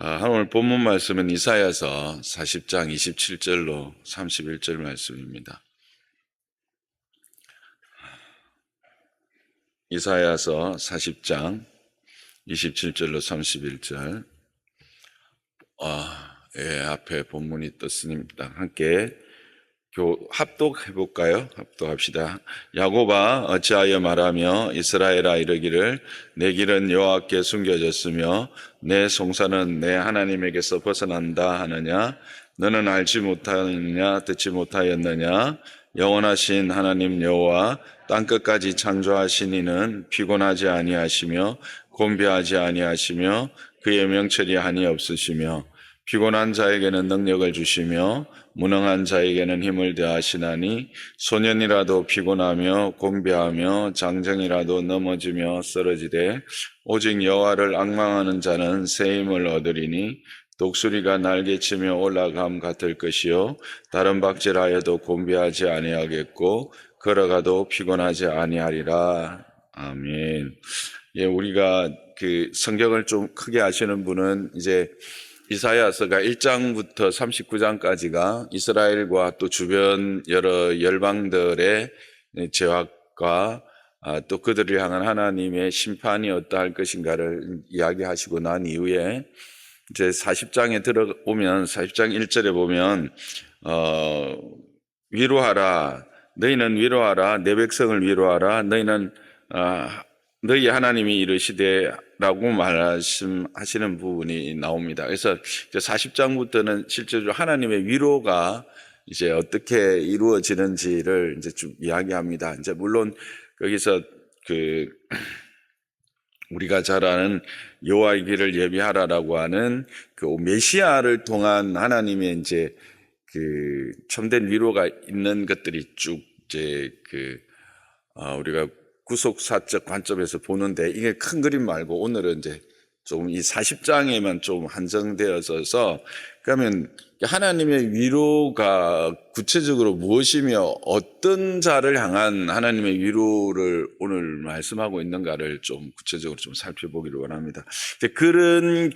오늘 본문 말씀은 이사야서 40장 27절로 31절 말씀입니다. 이사야서 40장 27절로 31절. 앞에 본문이 떴습니다. 함께 합독해 볼까요? 합독합시다. 야곱아, 어찌하여 말하며 이스라엘아 이르기를 내 길은 여호와께 숨겨졌으며 내 송사는 내 하나님에게서 벗어난다 하느냐? 너는 알지 못하느냐? 듣지 못하였느냐? 영원하신 하나님 여호와 땅끝까지 창조하신 이는 피곤하지 아니하시며 곤비하지 아니하시며 그의 명철이 한이 없으시며 피곤한 자에게는 능력을 주시며 무능한 자에게는 힘을 더하시나니 소년이라도 피곤하며 곤비하며 장정이라도 넘어지며 쓰러지되 오직 여호와를 앙망하는 자는 새 힘을 얻으리니 독수리가 날개치며 올라감 같을 것이요 다른 박질하여도 곤비하지 아니하겠고 걸어가도 피곤하지 아니하리라. 아멘. 우리가 성경을 좀 크게 아시는 분은 이제 이사야서가 1장부터 39장까지가 이스라엘과 또 주변 여러 열방들의 죄악과 또 그들을 향한 하나님의 심판이 어떠할 것인가를 이야기하시고 난 이후에 이제 40장에 들어오면 40장 1절에 보면 위로하라, 너희는 위로하라, 내 백성을 위로하라, 너희는 너희 하나님이 이르시되 라고 말씀하시는 부분이 나옵니다. 그래서 40장부터는 실제로 하나님의 위로가 이제 어떻게 이루어지는지를 이제 좀 이야기합니다. 이제 물론 거기서 우리가 잘 아는 여호와의 길을 예비하라라고 하는 메시아를 통한 하나님의 이제 참된 위로가 있는 것들이 쭉 이제 우리가 구속사적 관점에서 보는데 이게 큰 그림 말고 오늘은 이제 좀 이 40장에만 좀 한정되어서 그러면 하나님의 위로가 구체적으로 무엇이며 어떤 자를 향한 하나님의 위로를 오늘 말씀하고 있는가를 좀 구체적으로 좀 살펴보기를 원합니다. 그런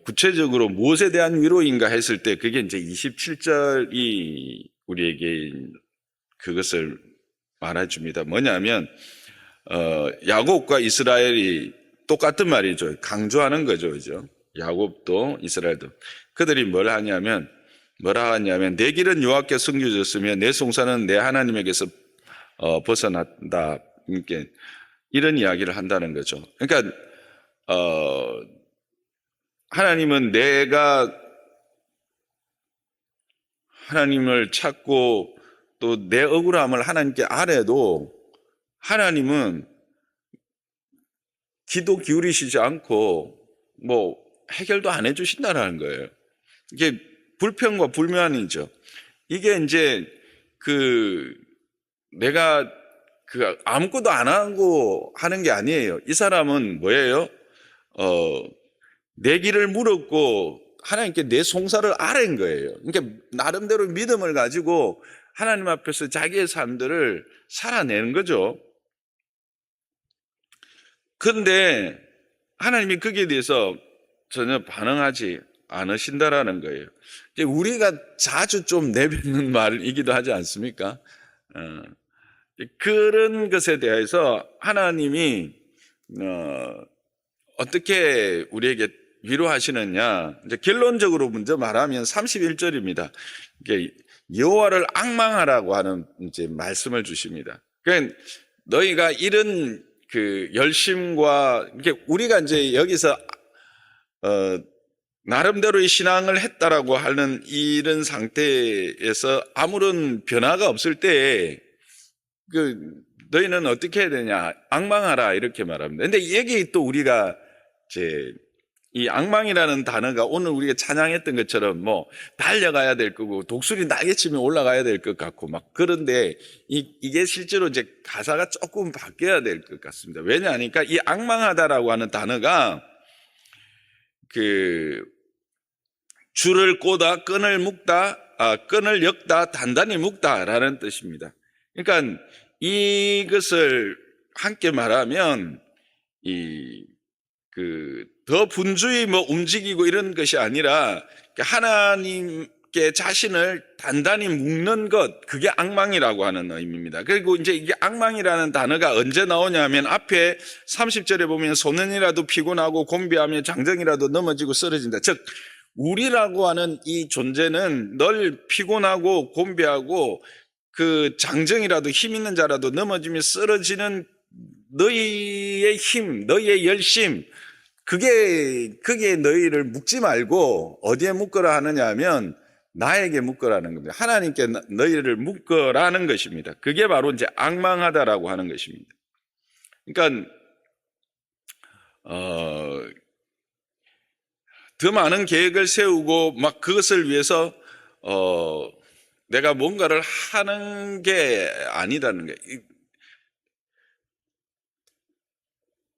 구체적으로 무엇에 대한 위로인가 했을 때 그게 이제 27절이 우리에게 그것을 말해줍니다. 뭐냐면 야곱과 이스라엘이 똑같은 말이죠. 강조하는 거죠, 그죠? 야곱도 이스라엘도 그들이 뭐라 하냐면 내 길은 여호와께 숨겨졌으며 내 송사는 내 하나님에게서 벗어났다. 그러니까 이런 이야기를 한다는 거죠. 그러니까 하나님은 내가 하나님을 찾고 또 내 억울함을 하나님께 아뢰도 하나님은 기도 기울이시지 않고 해결도 안 해주신다는 거예요. 이게 불평과 불만이죠. 이게 이제 내가 아무것도 안 하고 하는 게 아니에요. 이 사람은 뭐예요? 내 길을 물었고 하나님께 내 송사를 아뢰는 거예요. 그러니까 나름대로 믿음을 가지고 하나님 앞에서 자기의 삶들을 살아내는 거죠. 그런데 하나님이 거기에 대해서 전혀 반응하지 않으신다라는 거예요. 이제 우리가 자주 좀 내뱉는 말이기도 하지 않습니까? 그런 것에 대해서 하나님이 어떻게 우리에게 위로하시느냐? 이제 결론적으로 먼저 말하면 31절입니다. 여호와를 앙망하라고 하는 이제 말씀을 주십니다. 그러니까 너희가 이런 열심과 우리가 이제 여기서 나름대로의 신앙을 했다라고 하는 이런 상태에서 아무런 변화가 없을 때 너희는 어떻게 해야 되냐? 앙망하라 이렇게 말합니다. 근데 여기 또 우리가 이제 이 앙망이라는 단어가 오늘 우리가 찬양했던 것처럼 달려가야 될 거고 독수리 날개치면 올라가야 될 것 같고 그런데 이게 실제로 이제 가사가 조금 바뀌어야 될 것 같습니다. 왜냐하니까 이 앙망하다라고 하는 단어가 줄을 꼬다 끈을 묶다 끈을 엮다 단단히 묶다라는 뜻입니다. 그러니까 이것을 함께 말하면 더 분주히 뭐 움직이고 이런 것이 아니라 하나님께 자신을 단단히 묶는 것, 그게 앙망이라고 하는 의미입니다. 그리고 이제 이게 앙망이라는 단어가 언제 나오냐면 앞에 30절에 보면 소년이라도 피곤하고 곤비하며 장정이라도 넘어지고 쓰러진다. 즉 우리라고 하는 이 존재는 늘 피곤하고 곤비하고 그 장정이라도 힘 있는 자라도 넘어지며 쓰러지는 너희의 힘, 너희의 열심, 그게 너희를 묶지 말고 어디에 묶으라 하느냐 하면 나에게 묶으라는 겁니다. 하나님께 너희를 묶으라는 것입니다. 그게 바로 이제 앙망하다라고 하는 것입니다. 그러니까 더 많은 계획을 세우고 막 그것을 위해서 내가 뭔가를 하는 게 아니라는 거예요.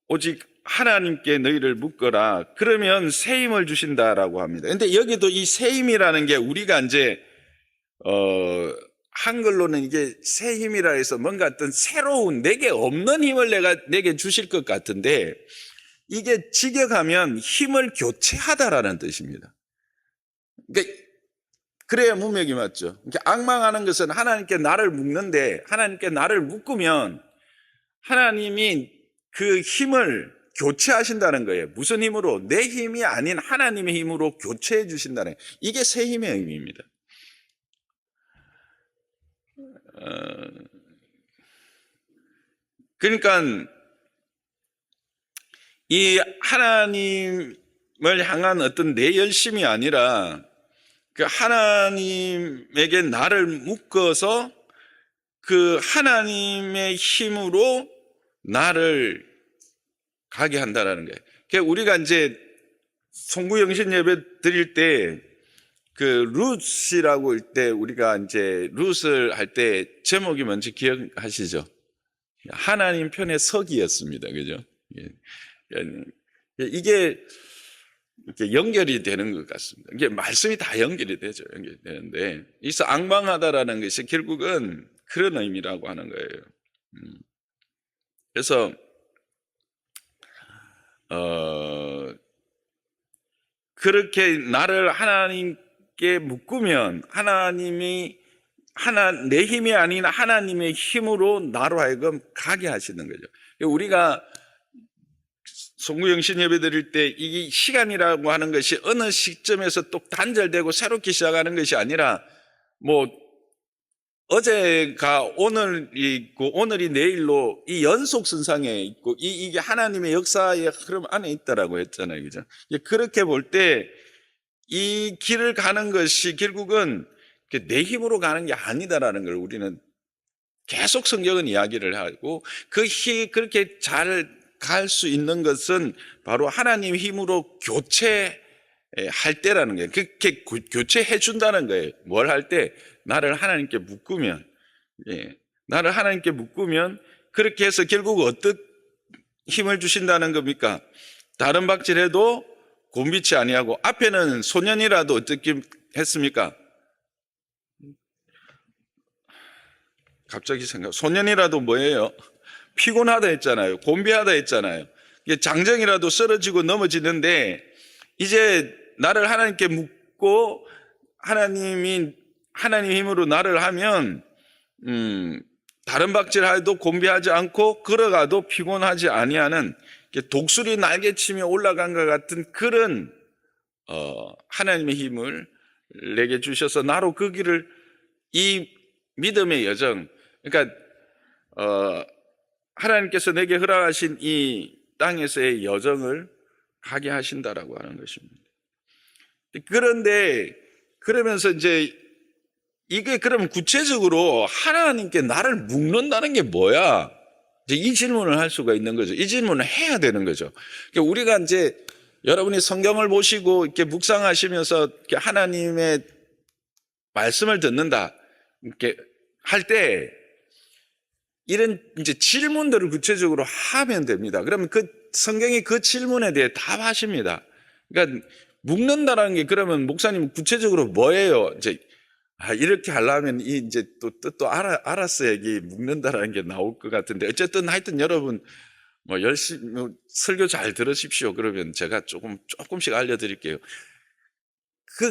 오직 하나님께 너희를 묶어라. 그러면 새 힘을 주신다라고 합니다. 근데 여기도 이 새 힘이라는 게 우리가 이제 한글로는 이게 새 힘이라 해서 뭔가 어떤 새로운 내게 없는 힘을 내게 주실 것 같은데 이게 직역하면 힘을 교체하다라는 뜻입니다. 그러니까 그래야 문맥이 맞죠. 그러니까 앙망하는 것은 하나님께 나를 묶는데 하나님께 나를 묶으면 하나님이 그 힘을 교체하신다는 거예요. 무슨 힘으로? 내 힘이 아닌 하나님의 힘으로 교체해 주신다는 거예요. 이게 새 힘의 의미입니다. 그러니까 이 하나님을 향한 어떤 내 열심이 아니라 그 하나님에게 나를 묶어서 그 하나님의 힘으로 나를 가게 한다라는 거예요. 그러니까 우리가 이제 송구영신 예배 드릴 때 그 룻이라고 할 때 우리가 이제 룻을 할 때 제목이 뭔지 기억하시죠? 하나님 편의 서기였습니다. 그죠? 이게 이렇게 연결이 되는 것 같습니다. 이게 말씀이 다 연결이 되죠. 연결이 되는데 이서 앙망하다라는 것이 결국은 그런 의미라고 하는 거예요. 그래서 그렇게 나를 하나님께 묶으면 하나님이 내 힘이 아닌 하나님의 힘으로 나로 하여금 가게 하시는 거죠. 우리가 송구영신 예배 드릴 때 이 시간이라고 하는 것이 어느 시점에서 또 단절되고 새롭게 시작하는 것이 아니라 뭐 어제가 오늘이 있고 오늘이 내일로 이 연속선상에 있고 이게 하나님의 역사의 흐름 안에 있다라고 했잖아요. 그죠? 그렇게 볼 때 이 길을 가는 것이 결국은 내 힘으로 가는 게 아니다라는 걸 우리는 계속 성경은 이야기를 하고 그렇게 잘 갈 수 있는 것은 바로 하나님의 힘으로 교체할 때라는 거예요. 그렇게 교체해 준다는 거예요. 뭘 할 때? 나를 하나님께 묶으면, 나를 하나님께 묶으면 그렇게 해서 결국 어떤 힘을 주신다는 겁니까? 다른 박질해도 곤비치 아니하고 앞에는 소년이라도 어떻게 했습니까? 갑자기 소년이라도 뭐예요? 피곤하다 했잖아요. 곤비하다 했잖아요. 장정이라도 쓰러지고 넘어지는데 이제 나를 하나님께 묶고 하나님 힘으로 나를 하면 다른 박질하여도 곤비하지 않고 걸어가도 피곤하지 아니하는 독수리 날개치며 올라간 것 같은 그런 하나님의 힘을 내게 주셔서 나로 그 길을 이 믿음의 여정, 그러니까 하나님께서 내게 허락하신 이 땅에서의 여정을 가게 하신다라고 하는 것입니다. 그런데 그러면서 이제 이게 그러면 구체적으로 하나님께 나를 묶는다는 게 뭐야? 이제 이 질문을 할 수가 있는 거죠. 이 질문을 해야 되는 거죠. 그러니까 우리가 이제 여러분이 성경을 보시고 이렇게 묵상하시면서 이렇게 하나님의 말씀을 듣는다 이렇게 할 때 이런 이제 질문들을 구체적으로 하면 됩니다. 그러면 그 성경이 그 질문에 대해 답하십니다. 그러니까 묶는다라는 게 그러면 목사님 구체적으로 뭐예요? 이제 이렇게 하려면 이제 또 뜻도 알았어야지 묶는다라는 게 나올 것 같은데 어쨌든 하여튼 여러분 뭐 열심히 설교 잘 들으십시오. 그러면 제가 조금씩 알려드릴게요.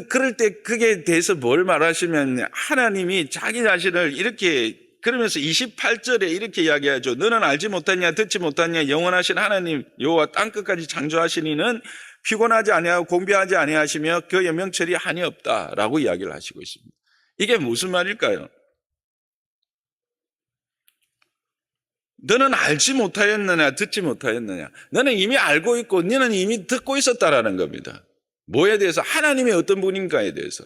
그럴 때 그게 대해서 뭘 말하시면 하나님이 자기 자신을 이렇게 그러면서 28절에 이렇게 이야기하죠. 너는 알지 못하냐 듣지 못하냐 영원하신 하나님 여호와 땅끝까지 창조하신 이는 피곤하지 아니하고 공비하지 아니하시며 그의 명철이 한이 없다라고 이야기를 하시고 있습니다. 이게 무슨 말일까요? 너는 알지 못하였느냐 듣지 못하였느냐. 너는 이미 알고 있고 너는 이미 듣고 있었다라는 겁니다. 뭐에 대해서? 하나님이 어떤 분인가에 대해서.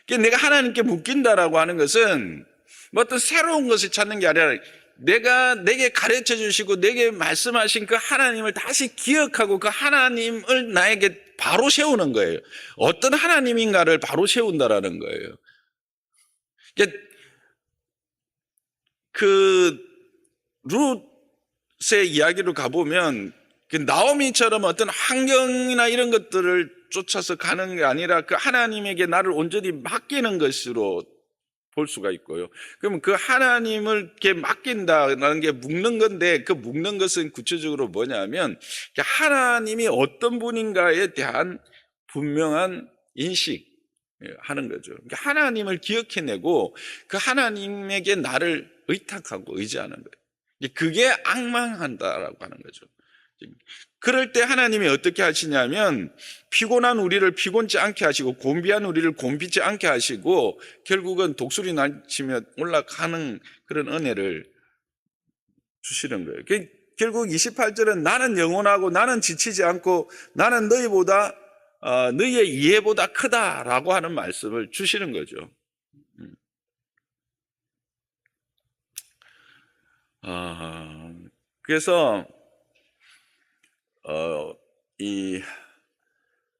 내가 하나님께 묶인다라고 하는 것은 뭐 어떤 새로운 것을 찾는 게 아니라 내게 가르쳐 주시고 내게 말씀하신 그 하나님을 다시 기억하고 그 하나님을 나에게 바로 세우는 거예요. 어떤 하나님인가를 바로 세운다라는 거예요. 그 룻의 이야기로 가보면 그 나오미처럼 어떤 환경이나 이런 것들을 쫓아서 가는 게 아니라 그 하나님에게 나를 온전히 맡기는 것으로 볼 수가 있고요. 그러면 그 하나님을 이렇게 맡긴다는 게 묶는 건데 그 묶는 것은 구체적으로 뭐냐면 하나님이 어떤 분인가에 대한 분명한 인식 하는 거죠. 하나님을 기억해내고 그 하나님에게 나를 의탁하고 의지하는 거예요. 그게 앙망한다라고 하는 거죠. 그럴 때 하나님이 어떻게 하시냐면 피곤한 우리를 피곤치 않게 하시고 곤비한 우리를 곤비지 않게 하시고 결국은 독수리 날치며 올라가는 그런 은혜를 주시는 거예요. 결국 28절은 나는 영원하고 나는 지치지 않고 나는 너희보다 너희의 이해보다 크다라고 하는 말씀을 주시는 거죠. 그래서 이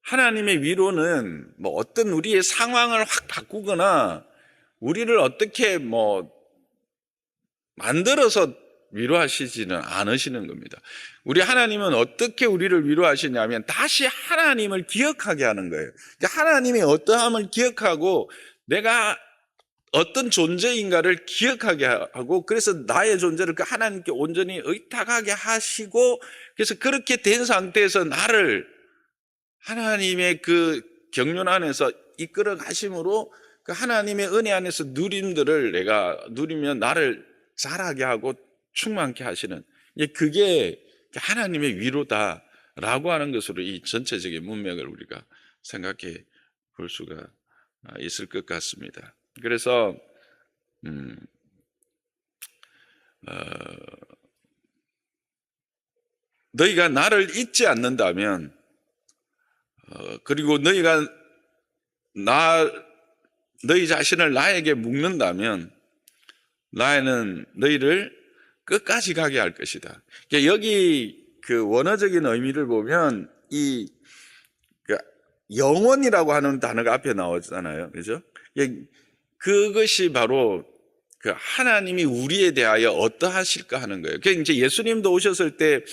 하나님의 위로는 뭐 어떤 우리의 상황을 확 바꾸거나 우리를 어떻게 뭐 만들어서 위로하시지는 않으시는 겁니다. 우리 하나님은 어떻게 우리를 위로하시냐면 다시 하나님을 기억하게 하는 거예요. 하나님의 어떠함을 기억하고 내가 어떤 존재인가를 기억하게 하고 그래서 나의 존재를 그 하나님께 온전히 의탁하게 하시고 그래서 그렇게 된 상태에서 나를 하나님의 그 경륜 안에서 이끌어 가심으로 그 하나님의 은혜 안에서 누림들을 내가 누리면 나를 자라게 하고 충만케 하시는 그게 하나님의 위로다라고 하는 것으로 이 전체적인 문맥을 우리가 생각해 볼 수가 있을 것 같습니다. 그래서 너희가 나를 잊지 않는다면 그리고 너희가 너희 자신을 나에게 묶는다면 나는 너희를 끝까지 가게 할 것이다. 여기 그 원어적인 의미를 보면 이 영원이라고 하는 단어가 앞에 나오잖아요. 그죠? 그것이 바로 그 하나님이 우리에 대하여 어떠하실까 하는 거예요. 이제 예수님도 오셨을 때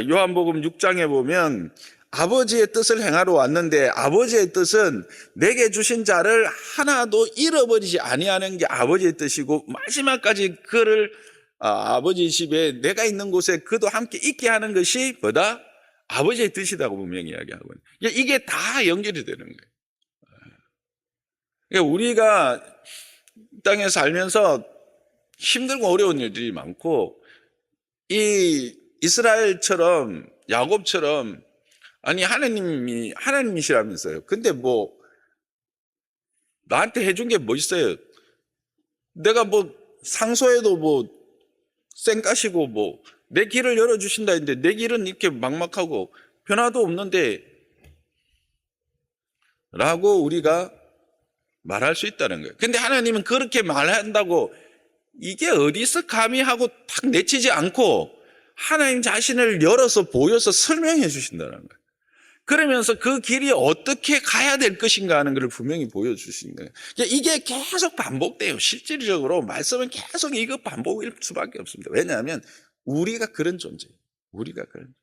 요한복음 6장에 보면 아버지의 뜻을 행하러 왔는데 아버지의 뜻은 내게 주신 자를 하나도 잃어버리지 아니하는 게 아버지의 뜻이고 마지막까지 그를 아버지 집에 내가 있는 곳에 그도 함께 있게 하는 것이 뭐다? 아버지의 뜻이라고 분명히 이야기하고 이게 다 연결이 되는 거예요. 그러니까 우리가 땅에 살면서 힘들고 어려운 일들이 많고 이 이스라엘처럼 야곱처럼 아니 하나님이시라면서요. 근데 뭐 나한테 해준 게 뭐 있어요? 내가 뭐 상소해도 뭐 쌩까시고 뭐 내 길을 열어주신다 했는데 내 길은 이렇게 막막하고 변화도 없는데 라고 우리가 말할 수 있다는 거예요. 근데 하나님은 그렇게 말한다고 이게 어디서 감히 하고 탁 내치지 않고 하나님 자신을 열어서 보여서 설명해 주신다는 거예요. 그러면서 그 길이 어떻게 가야 될 것인가 하는 것을 분명히 보여주시는 거예요. 이게 계속 반복돼요. 실질적으로 말씀은 계속 이거 반복일 수밖에 없습니다. 왜냐하면 우리가 그런 존재예요. 우리가 그런.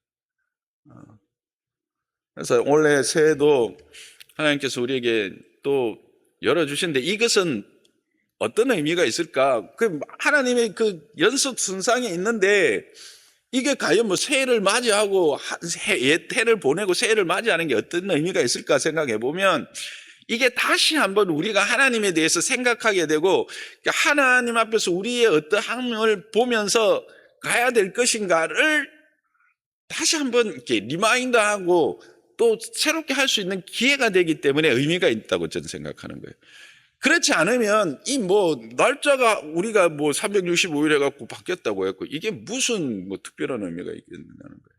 그래서 올해 새해도 하나님께서 우리에게 또 열어주시는데 이것은 어떤 의미가 있을까? 그 하나님의 그 연속 순상에 있는데 이게 과연 뭐 새해를 맞이하고 해를 보내고 새해를 맞이하는 게 어떤 의미가 있을까 생각해 보면 이게 다시 한번 우리가 하나님에 대해서 생각하게 되고 하나님 앞에서 우리의 어떠함을 보면서 가야 될 것인가를 다시 한번 이렇게 리마인드하고 또 새롭게 할 수 있는 기회가 되기 때문에 의미가 있다고 저는 생각하는 거예요. 그렇지 않으면 이 뭐 날짜가 우리가 뭐 365일 해갖고 바뀌었다고 했고 이게 무슨 뭐 특별한 의미가 있겠냐는 거예요.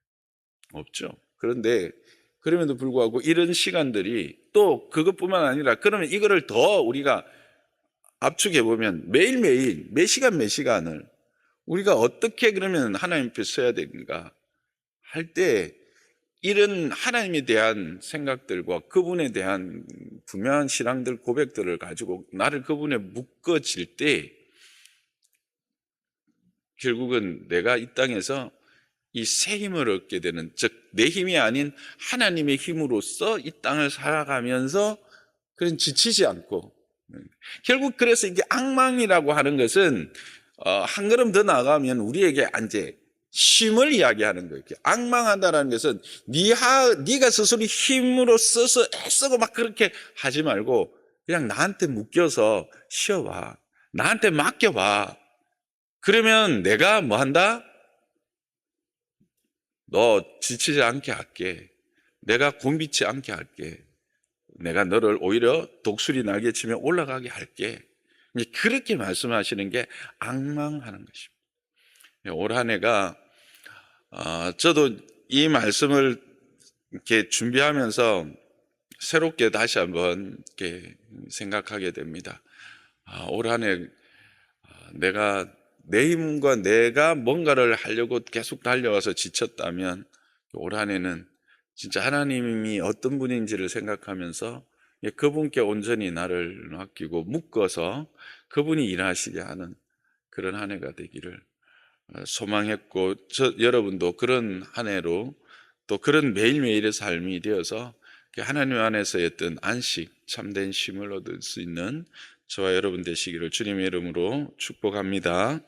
없죠. 그런데 그럼에도 불구하고 이런 시간들이 또 그것뿐만 아니라 그러면 이거를 더 우리가 압축해 보면 매일매일 몇 시간 몇 시간을 우리가 어떻게 그러면 하나님 앞에 서야 되는가 할 때 이런 하나님에 대한 생각들과 그분에 대한 분명한 신앙들 고백들을 가지고 나를 그분에 묶어질 때 결국은 내가 이 땅에서 이 새 힘을 얻게 되는, 즉 내 힘이 아닌 하나님의 힘으로써 이 땅을 살아가면서 그런 지치지 않고 결국 그래서 이게 악망이라고 하는 것은 한 걸음 더 나아가면 우리에게 이제 쉼을 이야기하는 거예요. 악망한다라는 것은 네가 스스로 힘으로 써서 애쓰고 막 그렇게 하지 말고 그냥 나한테 묶여서 쉬어봐. 나한테 맡겨봐. 그러면 내가 뭐 한다? 너 지치지 않게 할게. 내가 곤비치 않게 할게. 내가 너를 오히려 독수리 날개치며 올라가게 할게. 그렇게 말씀하시는 게 악망하는 것입니다. 올 한 해가 저도 이 말씀을 이렇게 준비하면서 새롭게 다시 한번 이렇게 생각하게 됩니다. 올 한 해 내가 내 힘과 내가 뭔가를 하려고 계속 달려와서 지쳤다면 올 한 해는 진짜 하나님이 어떤 분인지를 생각하면서 그분께 온전히 나를 맡기고 묶어서 그분이 일하시게 하는 그런 한 해가 되기를 소망했고 여러분도 그런 한 해로 또 그런 매일매일의 삶이 되어서 하나님 안에서의 어떤 안식, 참된 쉼을 얻을 수 있는 저와 여러분 되시기를 주님의 이름으로 축복합니다.